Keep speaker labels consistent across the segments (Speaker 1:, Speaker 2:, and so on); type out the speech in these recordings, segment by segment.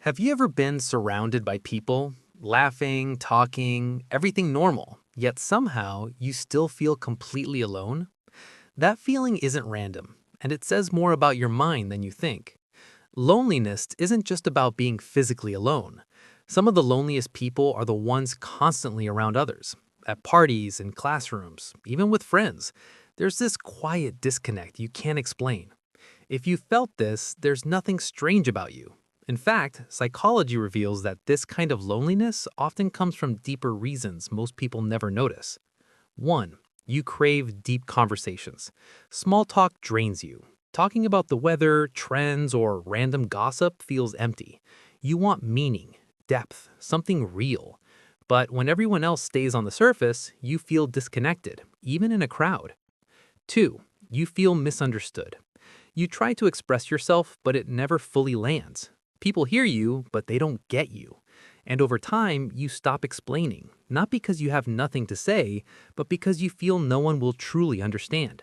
Speaker 1: Have you ever been surrounded by people, laughing, talking, everything normal, yet somehow you still feel completely alone? That feeling isn't random, and it says more about your mind than you think. Loneliness isn't just about being physically alone. Some of the loneliest people are the ones constantly around others, at parties, in classrooms, even with friends. There's this quiet disconnect you can't explain. If you felt this, there's nothing strange about you. In fact, psychology reveals that this kind of loneliness often comes from deeper reasons most people never notice. 1. You crave deep conversations. Small talk drains you. Talking about the weather, trends, or random gossip feels empty. You want meaning, depth, something real. But when everyone else stays on the surface, you feel disconnected, even in a crowd. 2. You feel misunderstood. You try to express yourself, but it never fully lands. People hear you, but they don't get you. And over time, you stop explaining, not because you have nothing to say, but because you feel no one will truly understand.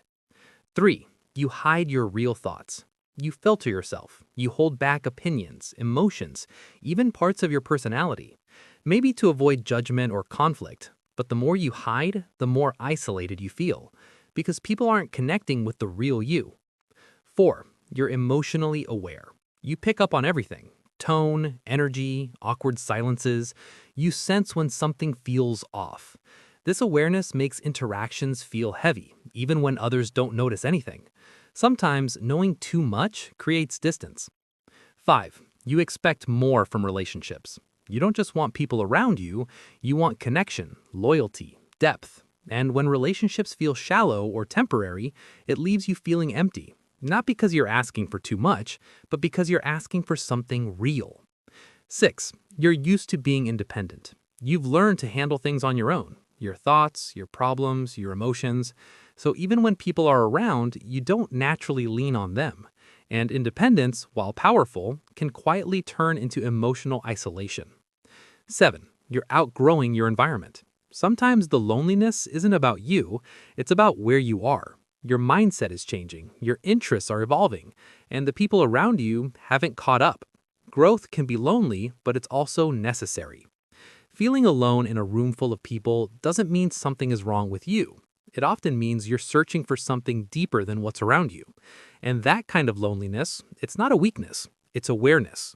Speaker 1: 3. You hide your real thoughts. You filter yourself. You hold back opinions, emotions, even parts of your personality. Maybe to avoid judgment or conflict, but the more you hide, the more isolated you feel, because people aren't connecting with the real you. 4. You're emotionally aware. You pick up on everything: tone, energy, awkward silences. You sense when something feels off. This awareness makes interactions feel heavy, even when others don't notice anything. Sometimes knowing too much creates distance. 5. You expect more from relationships. You don't just want people around you, you want connection, loyalty, depth. And when relationships feel shallow or temporary, it leaves you feeling empty. Not because you're asking for too much, but because you're asking for something real. 6. You're used to being independent. You've learned to handle things on your own: your thoughts, your problems, your emotions. So even when people are around, you don't naturally lean on them. And independence, while powerful, can quietly turn into emotional isolation. 7. You're outgrowing your environment. Sometimes the loneliness isn't about you, it's about where you are. Your mindset is changing, your interests are evolving, and the people around you haven't caught up. Growth can be lonely, but it's also necessary. Feeling alone in a room full of people doesn't mean something is wrong with you. It often means you're searching for something deeper than what's around you. And that kind of loneliness, it's not a weakness, it's awareness.